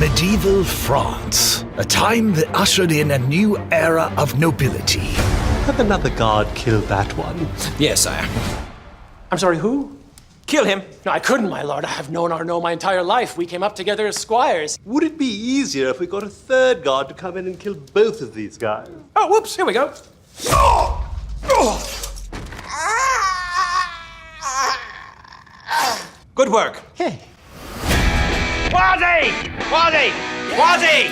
Medieval France, a time that ushered in a new era of nobility. Have another guard kill that one. Yes, sire. I'm sorry, who? Kill him. No, I couldn't, my lord. I've known Arnaud my entire life. We came up together as squires. Would it be easier if we got a third guard to come in and kill both of these guys? Oh, whoops, here we go. Good work. Hey. Quasi! Quasi! Quasi!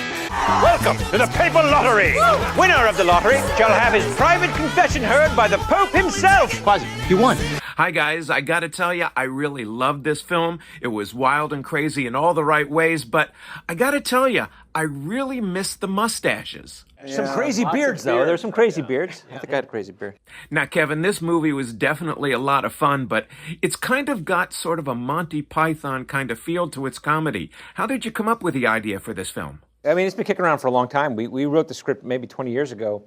Welcome to the Papal Lottery! Winner of the lottery shall have his private confession heard by the Pope himself! Quasi, you won. Hi guys, I gotta tell you, I really loved this film. It was wild and crazy in all the right ways, but I gotta tell you, I really missed the mustaches. Some crazy beards, though. There's some crazy beards. I think I had a crazy beard. Now, Kevin, this movie was definitely a lot of fun, but it's kind of got sort of a Monty Python kind of feel to its comedy. How did you come up with the idea for this film? I mean, it's been kicking around for a long time. We wrote the script maybe 20 years ago.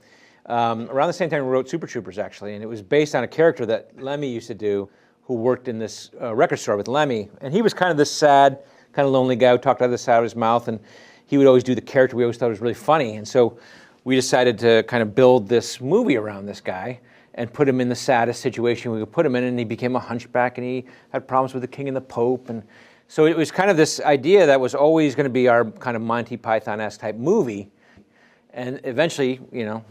Around the same time we wrote Super Troopers, actually, and it was based on a character that Lemme used to do who worked in this record store with Lemme. And he was kind of this sad, kind of lonely guy who talked out of the side of his mouth, and he would always do the character we always thought was really funny. And so we decided to kind of build this movie around this guy and put him in the saddest situation we could put him in, and he became a hunchback, and he had problems with the king and the Pope. And so it was kind of this idea that was always going to be our kind of Monty Python-esque type movie. And eventually, you know,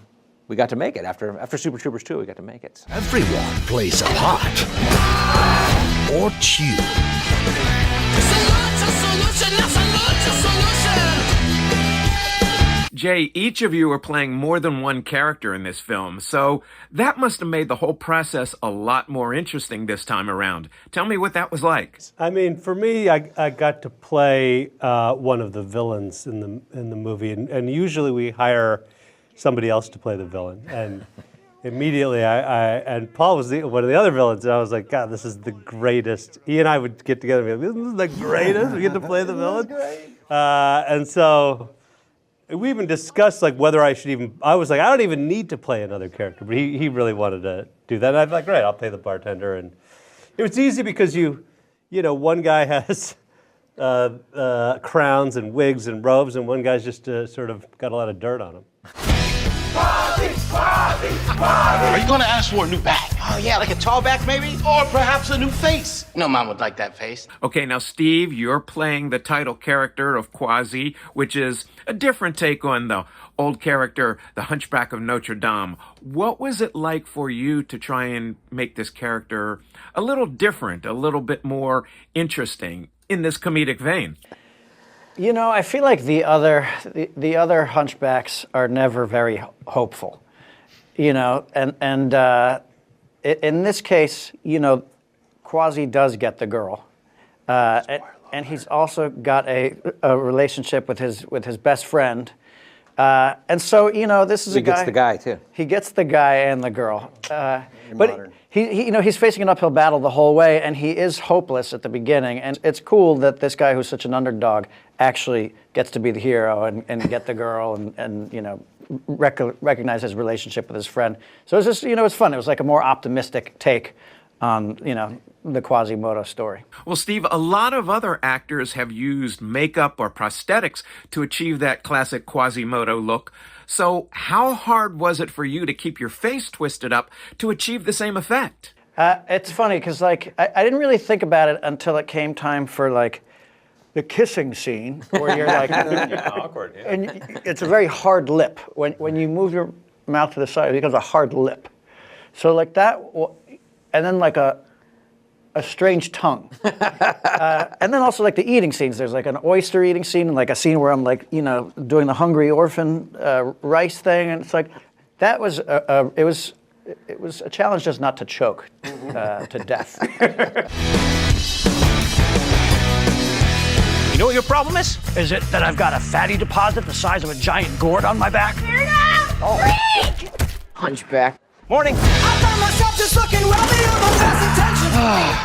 we got to make it. After Super Troopers 2, we got to make it. Everyone plays a part. Or two. Jay, each of you are playing more than one character in this film, so that must have made the whole process a lot more interesting this time around. Tell me what that was like. I mean, for me, I got to play one of the villains in the movie, and usually we hire somebody else to play the villain. And immediately, and Paul was one of the other villains, and I was like, God, this is the greatest. He and I would get together and be like, this is the greatest. We get to play the villain. And so we even discussed like whether I should even. I was like, I don't even need to play another character, but he really wanted to do that. And I'm like, great, I'll play the bartender. And it was easy because you know, one guy has crowns and wigs and robes, and one guy's just sort of got a lot of dirt on him. Are you going to ask for a new back? Oh, yeah, like a tall back, maybe? Or perhaps a new face? No, Mom would like that face. Okay, now, Steve, you're playing the title character of Quasi, which is a different take on the old character, the Hunchback of Notre Dame. What was it like for you to try and make this character a little different, a little bit more interesting in this comedic vein? You know, I feel like the other hunchbacks are never very hopeful, you know, and in this case, you know, Quasi does get the girl, and he's also got a relationship with his best friend, and so, you know, this is a guy. He gets the guy too. He gets the guy and the girl, but he, you know, he's facing an uphill battle the whole way, and he is hopeless at the beginning. And it's cool that this guy who's such an underdog actually gets to be the hero and get the girl and you know, recognize his relationship with his friend. So it's just, you know, it's fun. It was like a more optimistic take on, you know, the Quasimodo story. Well, Steve, a lot of other actors have used makeup or prosthetics to achieve that classic Quasimodo look. So how hard was it for you to keep your face twisted up to achieve the same effect? It's funny because, like, I didn't really think about it until it came time for, like, the kissing scene where you're like, Yeah, awkward. Yeah. and it's a very hard lip. When you move your mouth to the side, it becomes a hard lip. So like that, and then like a strange tongue. And then also like the eating scenes. There's like an oyster eating scene and like a scene where I'm like, you know, doing the hungry orphan rice thing. And it's like, that was, it was a challenge just not to choke to death. You know what your problem is? Is it that I've got a fatty deposit the size of a giant gourd on my back? Freak! Hunchback. Morning. I found myself just looking wealthy of my best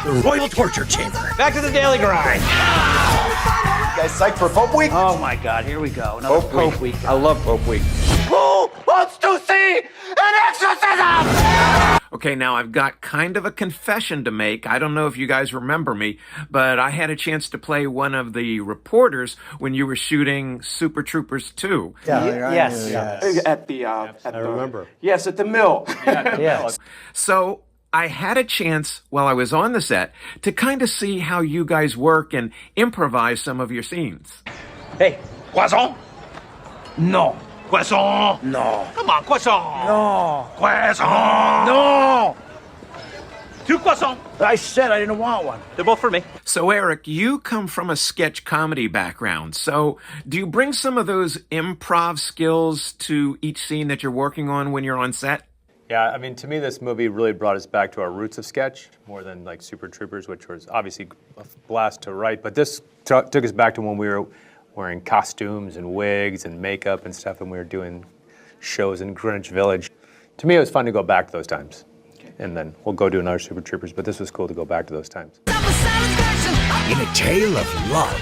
intentions. The Royal Torture Chamber. Back to the daily grind. You guys psyched for Pope Week? Oh my God, here we go. Another Pope Week. I love Pope Week. Who wants to see an exorcism? Okay, now I've got kind of a confession to make. I don't know if you guys remember me, but I had a chance to play one of the reporters when you were shooting Super Troopers 2. Yes. At the, I remember. Yes, at the mill. Yes. So I had a chance while I was on the set to kind of see how you guys work and improvise some of your scenes. Hey, Poisson? No. Poisson? No. Come on, Poisson. No. Poisson. No. Two Poisson. I said I didn't want one. They're both for me. So Eric, you come from a sketch comedy background. So do you bring some of those improv skills to each scene that you're working on when you're on set? Yeah, I mean, to me, this movie really brought us back to our roots of sketch, more than like Super Troopers, which was obviously a blast to write. But this took us back to when we were wearing costumes and wigs and makeup and stuff, and we were doing shows in Greenwich Village. To me, it was fun to go back to those times. And then we'll go do another Super Troopers, but this was cool to go back to those times. In a tale of love.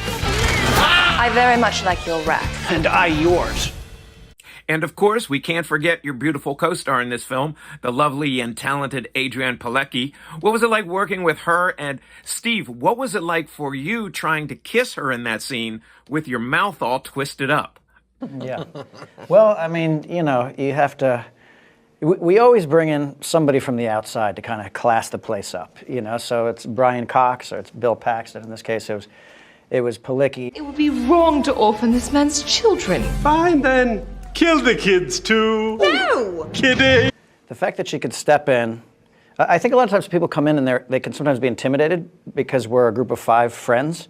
I very much like your rap. And I yours. And of course, we can't forget your beautiful co-star in this film, the lovely and talented Adrianne Palicki. What was it like working with her? And Steve, what was it like for you trying to kiss her in that scene with your mouth all twisted up? Yeah. Well, I mean, you know, you have to. We always bring in somebody from the outside to kind of class the place up, you know. So it's Brian Cox or it's Bill Paxton. In this case, it was Palicki. It would be wrong to orphan this man's children. Fine then. Kill the kids too. No! Kidding. The fact that she could step in, I think a lot of times people come in and they can sometimes be intimidated because we're a group of 5 friends.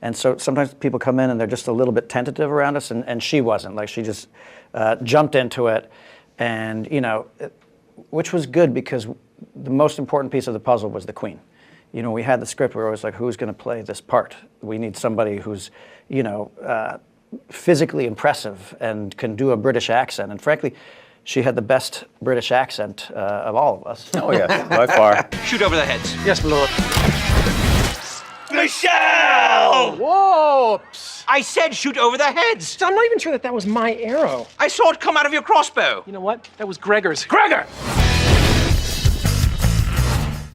And so sometimes people come in and they're just a little bit tentative around us, and she wasn't. Like, she just jumped into it, and, you know, which was good because the most important piece of the puzzle was the queen. You know, we had the script, we were always like, who's going to play this part? We need somebody who's, you know, physically impressive and can do a British accent. And frankly, she had the best British accent of all of us. Oh, yeah, by far. Shoot over the heads. Yes, my lord. Michelle! Whoops! I said shoot over the heads. I'm not even sure that was my arrow. I saw it come out of your crossbow. You know what? That was Gregor's. Gregor!